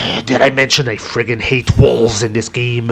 Did I mention I friggin' hate wolves in this game?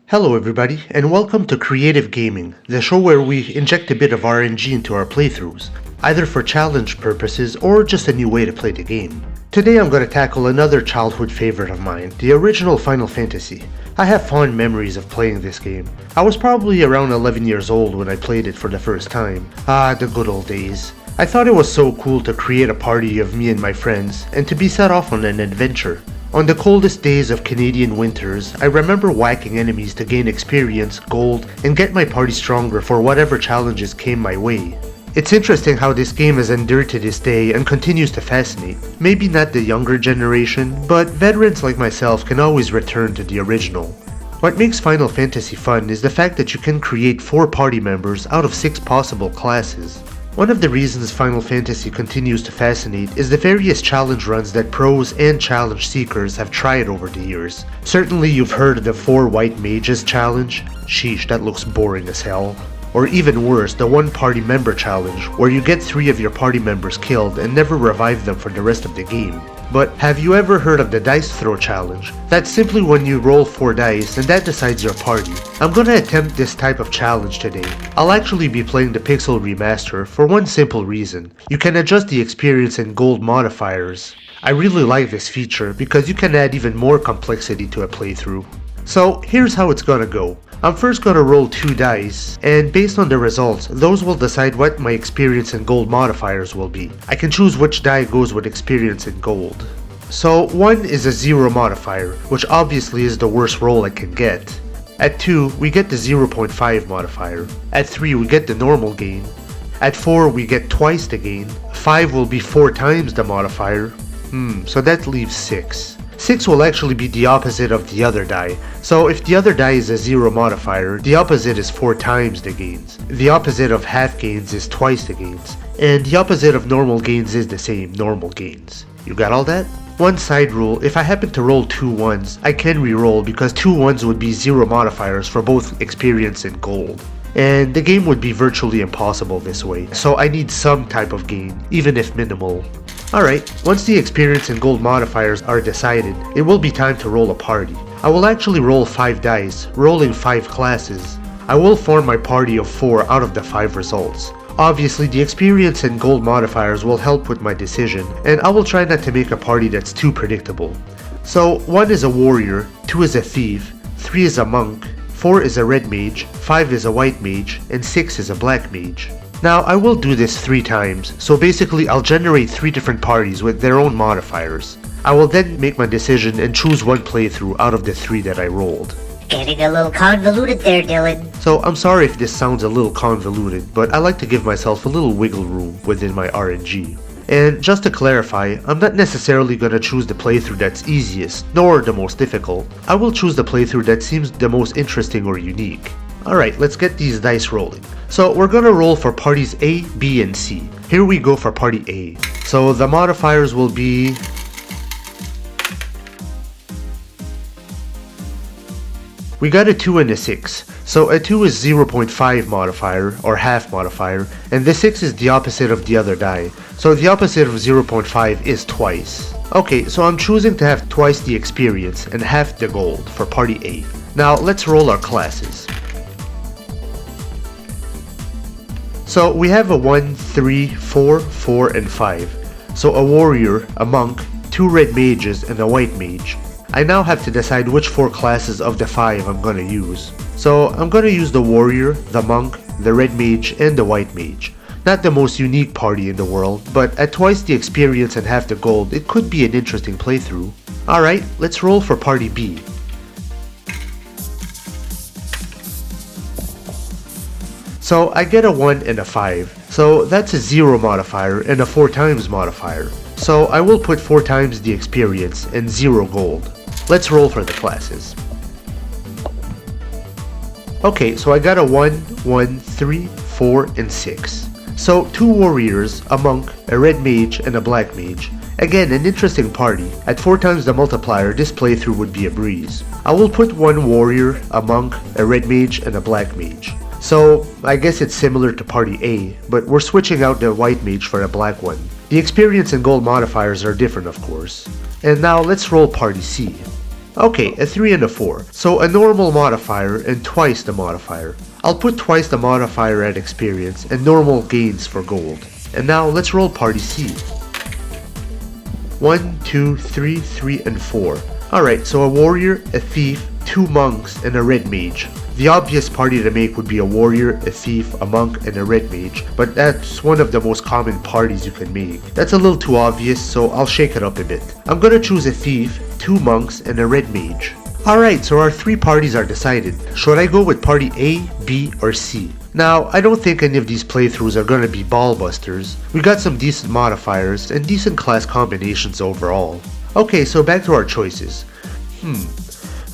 Hello everybody, and welcome to Creative Gaming, the show where we inject a bit of RNG into our playthroughs, either for challenge purposes or just a new way to play the game. Today I'm going to tackle another childhood favorite of mine, the original Final Fantasy. I have fond memories of playing this game. I was probably around 11 years old when I played it for the first time. Ah, the good old days. I thought it was so cool to create a party of me and my friends, and to be set off on an adventure. On the coldest days of Canadian winters, I remember whacking enemies to gain experience, gold, and get my party stronger for whatever challenges came my way. It's interesting how this game has endured to this day and continues to fascinate. Maybe not the younger generation, but veterans like myself can always return to the original. What makes Final Fantasy fun is the fact that you can create 4 party members out of 6 possible classes. One of the reasons Final Fantasy continues to fascinate is the various challenge runs that pros and challenge seekers have tried over the years. Certainly you've heard of the 4 White Mages challenge. Sheesh, that looks boring as hell. Or even worse, the 1 party member challenge, where you get 3 of your party members killed and never revive them for the rest of the game. But have you ever heard of the dice throw challenge? That's simply when you roll 4 dice and that decides your party. I'm gonna attempt this type of challenge today. I'll actually be playing the Pixel Remaster for one simple reason. You can adjust the experience and gold modifiers. I really like this feature because you can add even more complexity to a playthrough. So here's how it's gonna go. I'm first gonna roll 2 dice, and based on the results, those will decide what my experience and gold modifiers will be. I can choose which die goes with experience and gold. So 1 is a 0 modifier, which obviously is the worst roll I can get. At 2, we get the 0.5 modifier. At 3, we get the normal gain. At 4, we get twice the gain. 5 will be 4 times the modifier. So that leaves 6. 6 will actually be the opposite of the other die. So if the other die is a 0 modifier, the opposite is 4 times the gains. The opposite of half gains is twice the gains. And the opposite of normal gains is the same, normal gains. You got all that? One side rule, if I happen to roll 2 1s, I can re-roll because 2 1s would be 0 modifiers for both experience and gold. And the game would be virtually impossible this way, so I need some type of gain, even if minimal. Alright, once the experience and gold modifiers are decided, it will be time to roll a party. I will actually roll 5 dice, rolling 5 classes. I will form my party of 4 out of the 5 results. Obviously, the experience and gold modifiers will help with my decision, and I will try not to make a party that's too predictable. So, 1 is a warrior, 2 is a thief, 3 is a monk, 4 is a red mage, 5 is a white mage, and 6 is a black mage. Now, I will do this 3 times, so basically I'll generate 3 different parties with their own modifiers. I will then make my decision and choose one playthrough out of the 3 that I rolled. Getting a little convoluted there, Dylan. So I'm sorry if this sounds a little convoluted, but I like to give myself a little wiggle room within my RNG. And just to clarify, I'm not necessarily gonna choose the playthrough that's easiest, nor the most difficult. I will choose the playthrough that seems the most interesting or unique. Alright, let's get these dice rolling. So we're gonna roll for parties A, B, and C. Here we go for party A. So the modifiers will be... We got a 2 and a 6. So a 2 is 0.5 modifier, or half modifier, and the 6 is the opposite of the other die. So the opposite of 0.5 is twice. Okay, so I'm choosing to have twice the experience and half the gold for party A. Now let's roll our classes. So we have a 1, 3, 4, 4, and 5. So a warrior, a monk, 2 red mages, and a white mage. I now have to decide which 4 classes of the 5 I'm gonna use. So I'm gonna use the warrior, the monk, the red mage, and the white mage. Not the most unique party in the world, but at twice the experience and half the gold, it could be an interesting playthrough. Alright, let's roll for party B. So I get a 1 and a 5, so that's a 0 modifier and a 4 times modifier. So I will put 4 times the experience and 0 gold. Let's roll for the classes. Okay, so I got a 1, 1, 3, 4, and 6. So 2 warriors, a monk, a red mage, and a black mage. Again, an interesting party. At 4 times the multiplier, this playthrough would be a breeze. I will put 1 warrior, a monk, a red mage, and a black mage. So, I guess it's similar to party A, but we're switching out the white mage for a black one. The experience and gold modifiers are different, of course. And now let's roll party C. Okay, a 3 and a 4, so a normal modifier and twice the modifier. I'll put twice the modifier at experience and normal gains for gold. And now let's roll party C. 1, 2, 3, 3, and 4. Alright, so a warrior, a thief, 2 monks, and a red mage. The obvious party to make would be a warrior, a thief, a monk, and a red mage, but that's one of the most common parties you can make. That's a little too obvious, so I'll shake it up a bit. I'm gonna choose a thief, 2 monks, and a red mage. Alright, so our 3 parties are decided. Should I go with party A, B, or C? Now, I don't think any of these playthroughs are gonna be ballbusters. We got some decent modifiers and decent class combinations overall. Okay, so back to our choices.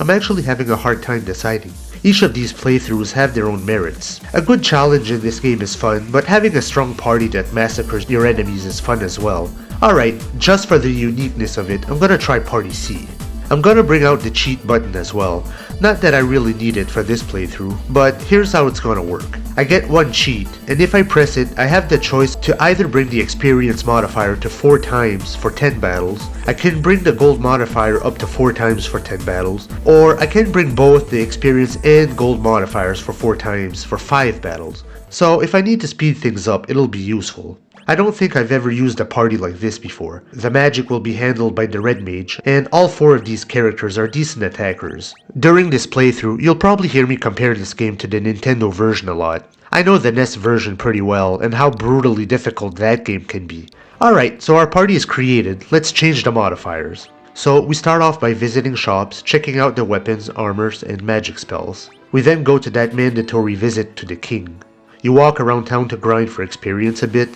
I'm actually having a hard time deciding. Each of these playthroughs have their own merits. A good challenge in this game is fun, but having a strong party that massacres your enemies is fun as well. Alright, just for the uniqueness of it, I'm gonna try party C. I'm gonna bring out the cheat button as well. Not that I really need it for this playthrough, but here's how it's gonna work. I get 1 cheat, and if I press it, I have the choice to either bring the experience modifier to 4 times for 10 battles, I can bring the gold modifier up to 4 times for 10 battles, or I can bring both the experience and gold modifiers for 4 times for 5 battles. So if I need to speed things up, it'll be useful. I don't think I've ever used a party like this before. The magic will be handled by the red mage, and all 4 of these characters are decent attackers. During this playthrough, you'll probably hear me compare this game to the Nintendo version a lot. I know the NES version pretty well, and how brutally difficult that game can be. Alright, so our party is created, let's change the modifiers. So we start off by visiting shops, checking out the weapons, armors, and magic spells. We then go to that mandatory visit to the king. You walk around town to grind for experience a bit.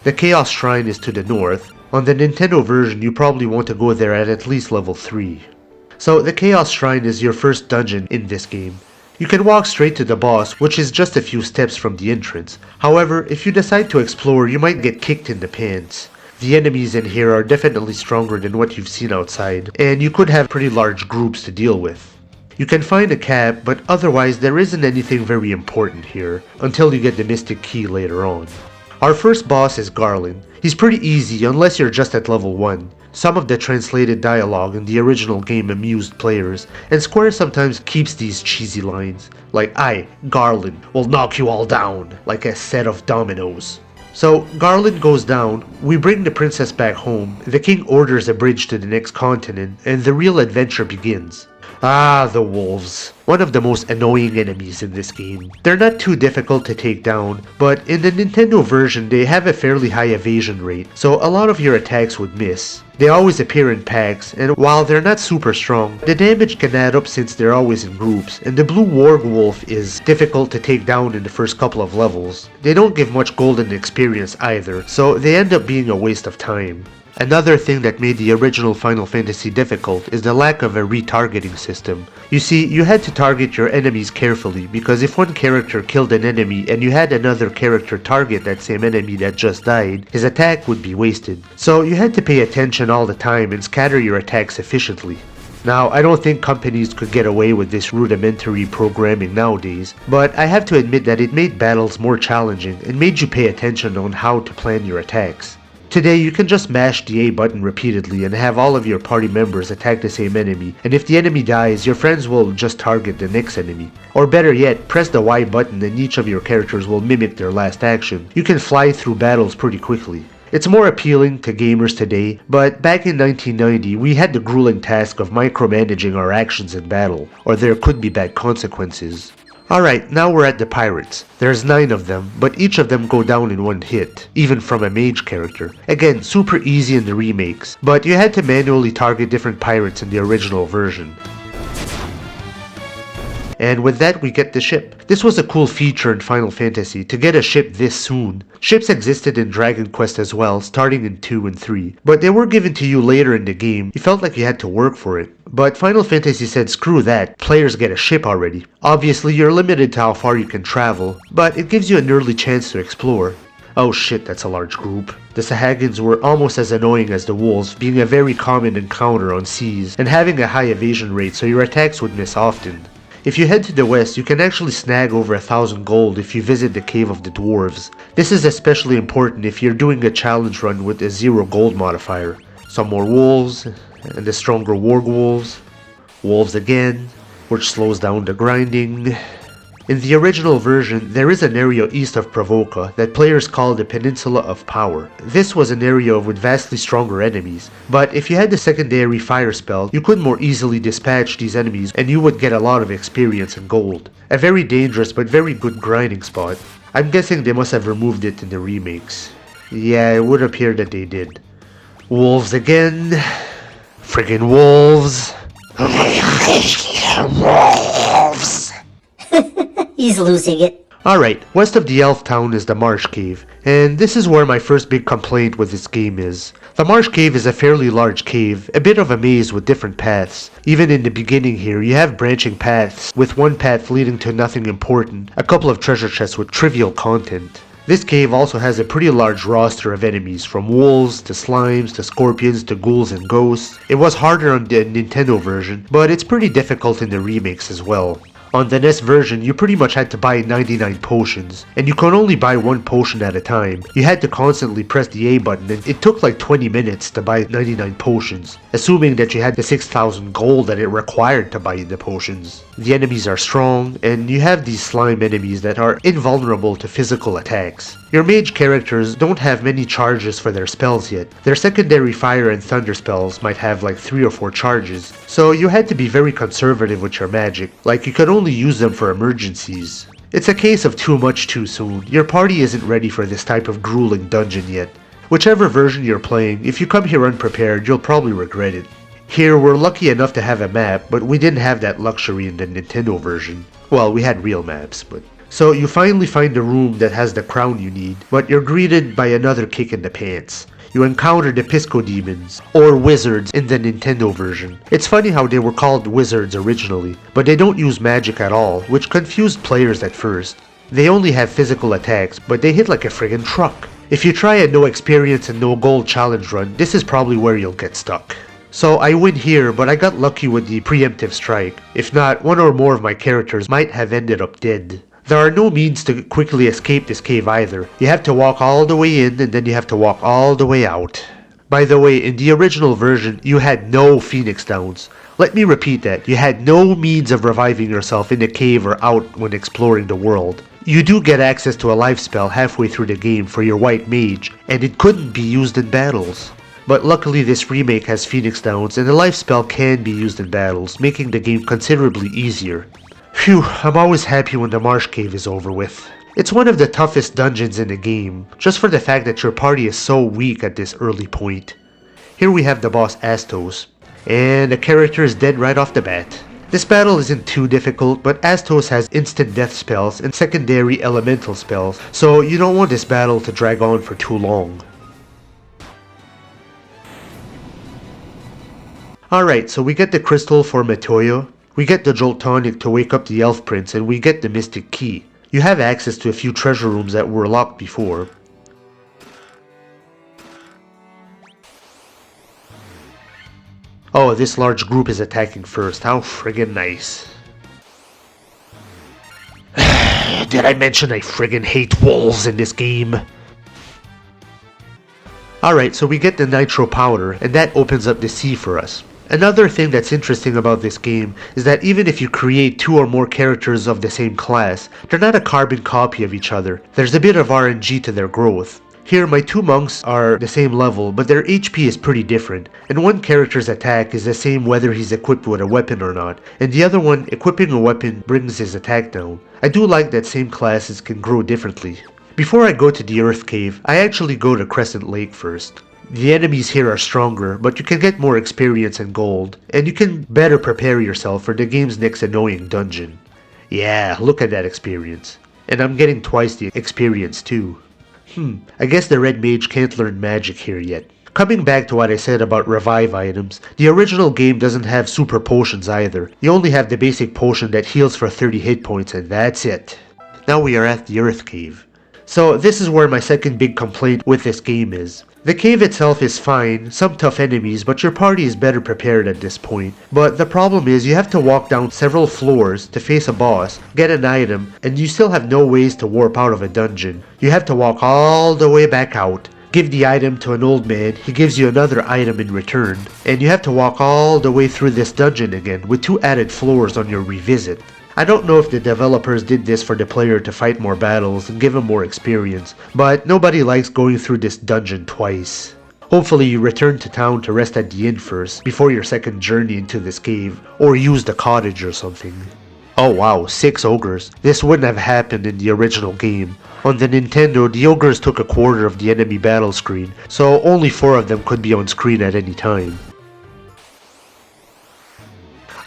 The Chaos Shrine is to the north. On the Nintendo version, you probably want to go there at least level 3. So the Chaos Shrine is your first dungeon in this game. You can walk straight to the boss, which is just a few steps from the entrance. However, if you decide to explore, you might get kicked in the pants. The enemies in here are definitely stronger than what you've seen outside, and you could have pretty large groups to deal with. You can find a cab, but otherwise there isn't anything very important here, until you get the Mystic Key later on. Our first boss is Garland. He's pretty easy unless you're just at level 1. Some of the translated dialogue in the original game amused players, and Square sometimes keeps these cheesy lines, like I, Garland, will knock you all down, like a set of dominoes. So Garland goes down, we bring the princess back home, the king orders a bridge to the next continent, and the real adventure begins. Ah, the wolves. One of the most annoying enemies in this game. They're not too difficult to take down, but in the Nintendo version they have a fairly high evasion rate, so a lot of your attacks would miss. They always appear in packs, and while they're not super strong, the damage can add up since they're always in groups, and the blue warg wolf is difficult to take down in the first couple of levels. They don't give much golden experience either, so they end up being a waste of time. Another thing that made the original Final Fantasy difficult is the lack of a retargeting system. You see, you had to target your enemies carefully, because if one character killed an enemy and you had another character target that same enemy that just died, his attack would be wasted. So you had to pay attention all the time and scatter your attacks efficiently. Now, I don't think companies could get away with this rudimentary programming nowadays, but I have to admit that it made battles more challenging and made you pay attention on how to plan your attacks. Today, you can just mash the A button repeatedly and have all of your party members attack the same enemy, and if the enemy dies, your friends will just target the next enemy. Or better yet, press the Y button and each of your characters will mimic their last action. You can fly through battles pretty quickly. It's more appealing to gamers today, but back in 1990, we had the grueling task of micromanaging our actions in battle, or there could be bad consequences. Alright, now we're at the pirates. There's 9 of them, but each of them go down in one hit, even from a mage character. Again, super easy in the remakes, but you had to manually target different pirates in the original version. And with that we get the ship. This was a cool feature in Final Fantasy, to get a ship this soon. Ships existed in Dragon Quest as well, starting in 2 and 3, but they were given to you later in the game. You felt like you had to work for it. But Final Fantasy said screw that, players get a ship already. Obviously you're limited to how far you can travel, but it gives you an early chance to explore. Oh shit, that's a large group. The Sahagins were almost as annoying as the wolves, being a very common encounter on seas, and having a high evasion rate so your attacks would miss often. If you head to the west, you can actually snag over 1,000 gold if you visit the Cave of the Dwarves. This is especially important if you're doing a challenge run with a 0 gold modifier. Some more wolves, and the stronger warg wolves. Wolves again, which slows down the grinding. In the original version, there is an area east of Provoca that players call the Peninsula of Power. This was an area with vastly stronger enemies, but if you had the secondary fire spell, you could more easily dispatch these enemies and you would get a lot of experience and gold. A very dangerous but very good grinding spot. I'm guessing they must have removed it in the remakes. Yeah, it would appear that they did. Wolves again. Friggin' wolves. Wolves. He's losing it. Alright, west of the elf town is the Marsh Cave, and this is where my first big complaint with this game is. The Marsh Cave is a fairly large cave, a bit of a maze with different paths. Even in the beginning here, you have branching paths, with one path leading to nothing important, a couple of treasure chests with trivial content. This cave also has a pretty large roster of enemies, from wolves, to slimes, to scorpions, to ghouls and ghosts. It was harder on the Nintendo version, but it's pretty difficult in the remakes as well. On the NES version, you pretty much had to buy 99 potions, and you could only buy one potion at a time. You had to constantly press the A button, and it took like 20 minutes to buy 99 potions, assuming that you had the 6,000 gold that it required to buy the potions. The enemies are strong, and you have these slime enemies that are invulnerable to physical attacks. Your mage characters don't have many charges for their spells yet. Their secondary fire and thunder spells might have like 3 or 4 charges, so you had to be very conservative with your magic, like you could only use them for emergencies. It's a case of too much too soon. Your party isn't ready for this type of grueling dungeon yet. Whichever version you're playing, if you come here unprepared, you'll probably regret it. Here, we're lucky enough to have a map, but we didn't have that luxury in the Nintendo version. Well, we had real maps, but... So you finally find a room that has the crown you need, but you're greeted by another kick in the pants. You encounter the Pisco Demons, or Wizards in the Nintendo version. It's funny how they were called Wizards originally, but they don't use magic at all, which confused players at first. They only have physical attacks, but they hit like a friggin' truck. If you try a no experience and no gold challenge run, this is probably where you'll get stuck. So I win here, but I got lucky with the preemptive strike. If not, one or more of my characters might have ended up dead. There are no means to quickly escape this cave either. You have to walk all the way in and then you have to walk all the way out. By the way, in the original version, you had no Phoenix Downs. Let me repeat that, you had no means of reviving yourself in the cave or out when exploring the world. You do get access to a life spell halfway through the game for your white mage, and it couldn't be used in battles. But luckily this remake has Phoenix Downs and the life spell can be used in battles, making the game considerably easier. Phew, I'm always happy when the Marsh Cave is over with. It's one of the toughest dungeons in the game, just for the fact that your party is so weak at this early point. Here we have the boss Astos, and the character is dead right off the bat. This battle isn't too difficult, but Astos has instant death spells and secondary elemental spells, so you don't want this battle to drag on for too long. Alright, so we get the crystal for Metoyo, we get the Jolt Tonic to wake up the Elf Prince, and we get the Mystic Key. You have access to a few treasure rooms that were locked before. Oh, this large group is attacking first. How friggin' nice. Did I mention I friggin' hate wolves in this game? Alright, so we get the Nitro Powder, and that opens up the sea for us. Another thing that's interesting about this game is that even if you create 2 or more characters of the same class, they're not a carbon copy of each other. There's a bit of RNG to their growth. Here my 2 monks are the same level, but their HP is pretty different, and one character's attack is the same whether he's equipped with a weapon or not, and the other one, equipping a weapon brings his attack down. I do like that same classes can grow differently. Before I go to the Earth Cave, I actually go to Crescent Lake first. The enemies here are stronger, but you can get more experience and gold, and you can better prepare yourself for the game's next annoying dungeon. Yeah, look at that experience. And I'm getting twice the experience too. I guess the red mage can't learn magic here yet. Coming back to what I said about revive items, the original game doesn't have super potions either. You only have the basic potion that heals for 30 hit points and that's it. Now we are at the Earth Cave. So this is where my second big complaint with this game is. The cave itself is fine, some tough enemies, but your party is better prepared at this point. But the problem is you have to walk down several floors to face a boss, get an item, and you still have no ways to warp out of a dungeon. You have to walk all the way back out, give the item to an old man, he gives you another item in return, and you have to walk all the way through this dungeon again with 2 added floors on your revisit. I don't know if the developers did this for the player to fight more battles and give him more experience, but nobody likes going through this dungeon twice. Hopefully you return to town to rest at the inn first, before your second journey into this cave, or use the cottage or something. Oh wow, 6 ogres. This wouldn't have happened in the original game. On the Nintendo, the ogres took a quarter of the enemy battle screen, so only 4 of them could be on screen at any time.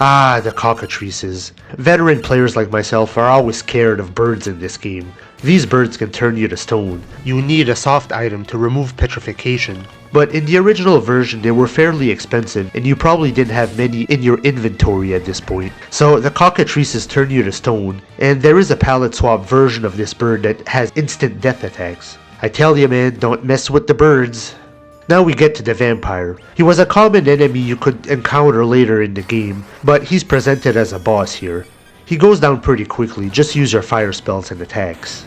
Ah, the cockatrices. Veteran players like myself are always scared of birds in this game. These birds can turn you to stone. You need a soft item to remove petrification. But in the original version they were fairly expensive and you probably didn't have many in your inventory at this point. So the cockatrices turn you to stone, and there is a palette swap version of this bird that has instant death attacks. I tell you man, don't mess with the birds. Now we get to the vampire. He was a common enemy you could encounter later in the game, but he's presented as a boss here. He goes down pretty quickly, just use your fire spells and attacks.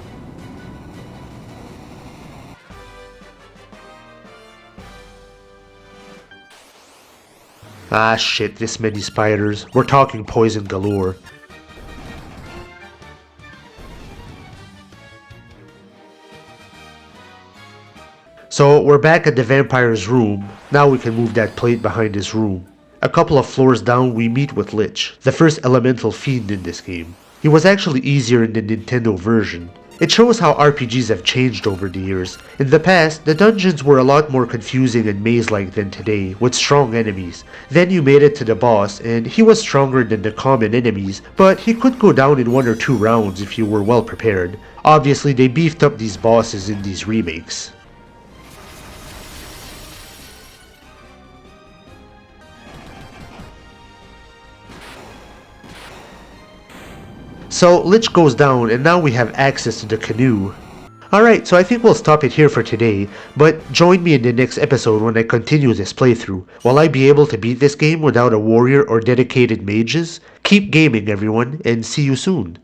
Ah shit, this many spiders. We're talking poison galore. So we're back at the vampire's room. Now we can move that plate behind his room. A couple of floors down we meet with Lich, the first elemental fiend in this game. He was actually easier in the Nintendo version. It shows how RPGs have changed over the years. In the past, the dungeons were a lot more confusing and maze-like than today, with strong enemies. Then you made it to the boss, and he was stronger than the common enemies, but he could go down in 1 or 2 rounds if you were well prepared. Obviously, they beefed up these bosses in these remakes. So Lich goes down and now we have access to the canoe. Alright, so I think we'll stop it here for today, but join me in the next episode when I continue this playthrough. Will I be able to beat this game without a warrior or dedicated mages? Keep gaming everyone, and see you soon.